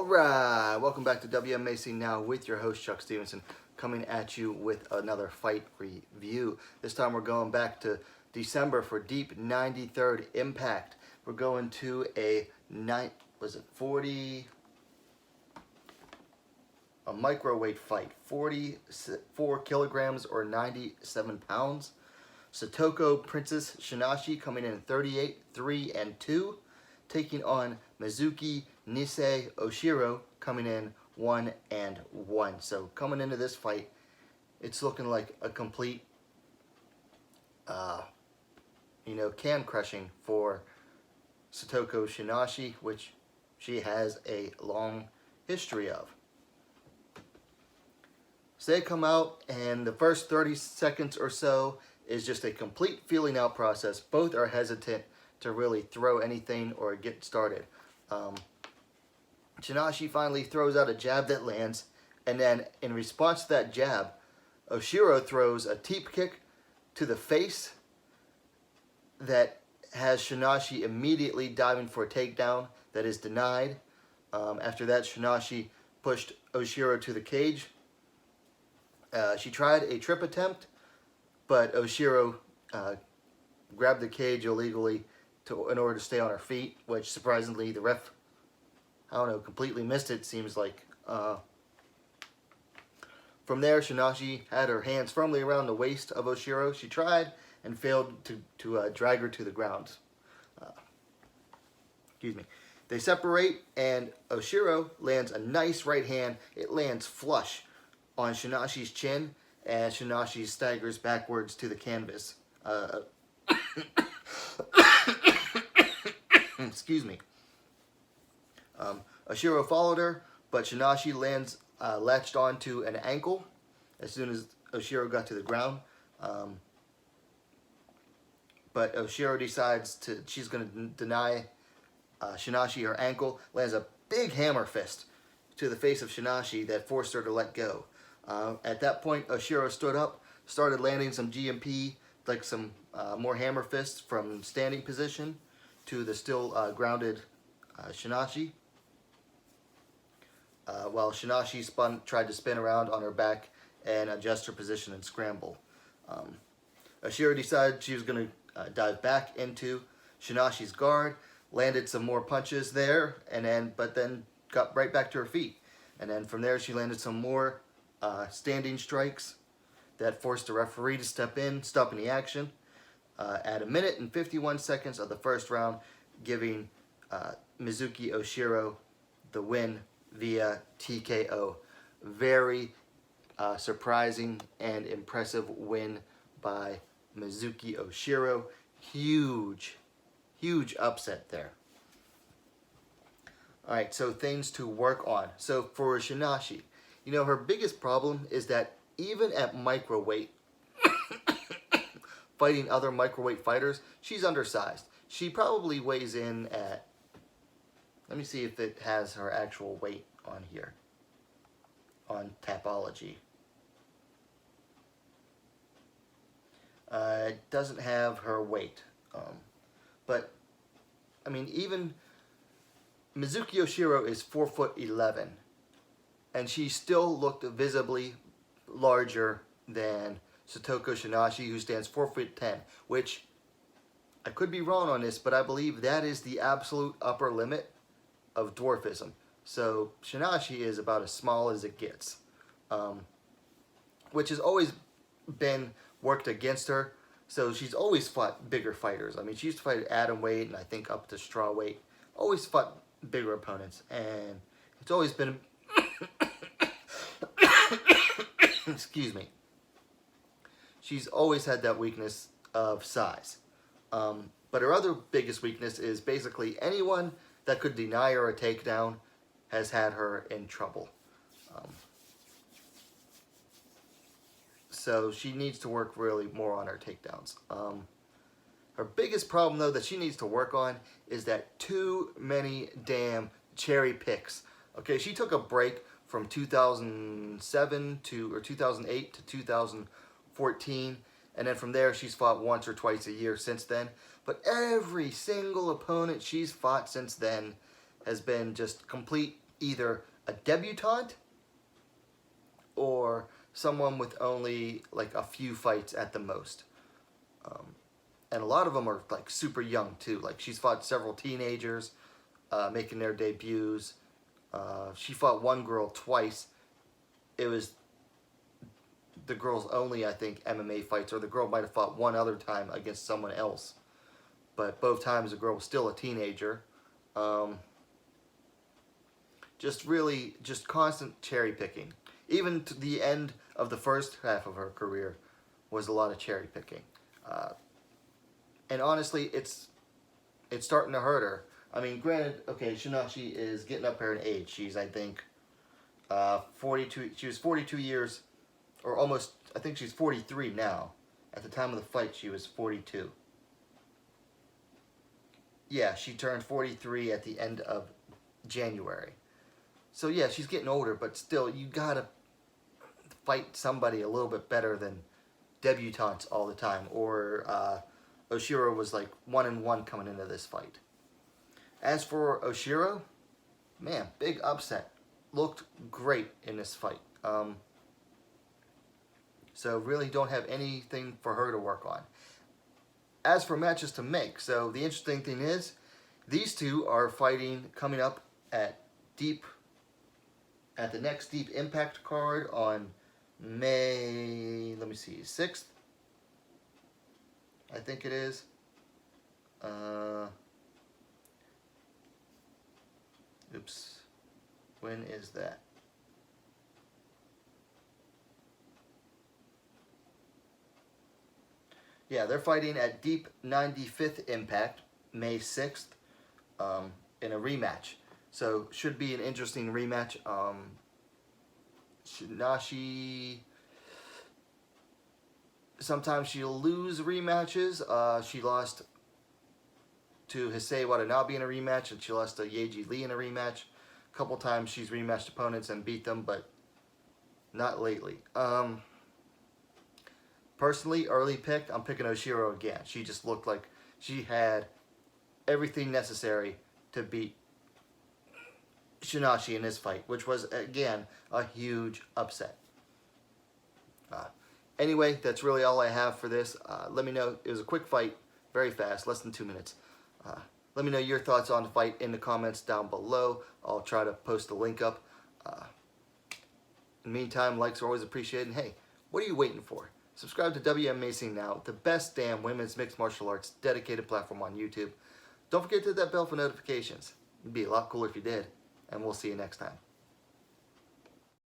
Alright, welcome back to WMMA Now with your host Chuck Stevenson, coming at you with another fight review. This time we're going back to December for Deep 93rd Impact. We're going to a microweight fight, 44 kilograms or 97 pounds. Satoko Princess Shinashi coming in 38, 3-2, taking on Mizuki Oshiro coming in 1-1. So coming into this fight, it's looking like a complete, can crushing for Satoko Shinashi, which she has a long history of. So they come out, and the first 30 seconds or so is just a complete feeling out process. Both are hesitant to really throw anything or get started. Shinashi finally throws out a jab that lands, and then in response to that jab, Oshiro throws a teep kick to the face that has Shinashi immediately diving for a takedown that is denied. After that, Shinashi pushed Oshiro to the cage. She tried a trip attempt, but Oshiro grabbed the cage illegally in order to stay on her feet, which surprisingly the ref, completely missed it, seems like. From there, Shinashi had her hands firmly around the waist of Oshiro. She tried and failed to drag her to the ground. They separate, and Oshiro lands a nice right hand. It lands flush on Shinashi's chin, and Shinashi staggers backwards to the canvas. Excuse me. Oshiro followed her, but Shinashi latched onto an ankle as soon as Oshiro got to the ground. But Oshiro decides she's going to deny Shinashi her ankle, lands a big hammer fist to the face of Shinashi that forced her to let go. At that point, Oshiro stood up, started landing some GMP, like some more hammer fists from standing position to the still grounded Shinashi. While Shinashi tried to spin around on her back and adjust her position and scramble. Oshiro decided she was going to dive back into Shinashi's guard, landed some more punches there, but then got right back to her feet. And then from there, she landed some more standing strikes that forced the referee to step in, stopping the action at 1 minute and 51 seconds of the first round, giving Mizuki Oshiro the win via TKO. Very surprising and impressive win by Mizuki Oshiro. Huge upset there. Alright, so things to work on. So for Shinashi, her biggest problem is that even at microweight, fighting other microweight fighters, she's undersized. She probably weighs in at, let me see if it has her actual weight on here, on Tapology. It doesn't have her weight. But, even Mizuki Oshiro is 4'11", and she still looked visibly larger than Satoko Shinashi, who stands 4'10", which I could be wrong on this, but I believe that is the absolute upper limit of dwarfism. So Shinashi is about as small as it gets, which has always been worked against her. So she's always fought bigger fighters. She used to fight at atom weight and I think up to straw weight. Always fought bigger opponents, and it's always been excuse me. She's always had that weakness of size. But her other biggest weakness is basically anyone that could deny her a takedown has had her in trouble. So she needs to work really more on her takedowns. Her biggest problem, though, that she needs to work on is that too many damn cherry picks. Okay, she took a break from 2007 or 2008 to 2014, and then from there she's fought once or twice a year since then. But every single opponent she's fought since then has been just complete either a debutante or someone with only like a few fights at the most. And a lot of them are like super young too. Like she's fought several teenagers making their debuts. She fought one girl twice. It was the girl's only, I think, MMA fights, or the girl might have fought one other time against someone else. But both times the girl was still a teenager. Just constant cherry picking. Even to the end of the first half of her career was a lot of cherry picking. And honestly, it's starting to hurt her. I mean, granted, okay, Shinashi is getting up there in age. She's, I think, 42. She was 42 years, or almost, I think she's 43 now. At the time of the fight, she was 42. Yeah, she turned 43 at the end of January. So yeah, she's getting older, but still, you gotta fight somebody a little bit better than debutantes all the time. Or Oshiro was like 1-1 coming into this fight. As for Oshiro, man, big upset. Looked great in this fight. So really don't have anything for her to work on. As for matches to make, so the interesting thing is, these two are fighting coming up at the next Deep Impact card on May, let me see, 6th, I think it is. Oops, when is that? Yeah, they're fighting at Deep 95th Impact, May 6th, in a rematch. So, should be an interesting rematch. Shinashi, sometimes she'll lose rematches. She lost to Hisei Watanabe in a rematch, and she lost to Yeji Lee in a rematch. A couple times she's rematched opponents and beat them, but not lately. Personally, early pick, I'm picking Oshiro again. She just looked like she had everything necessary to beat Shinashi in this fight, which was, again, a huge upset. Anyway, that's really all I have for this. Let me know. It was a quick fight, very fast, less than 2 minutes. Let me know your thoughts on the fight in the comments down below. I'll try to post the link up. In the meantime, likes are always appreciated. And hey, what are you waiting for? Subscribe to WMMA now, the best damn women's mixed martial arts dedicated platform on YouTube. Don't forget to hit that bell for notifications. It'd be a lot cooler if you did. And we'll see you next time.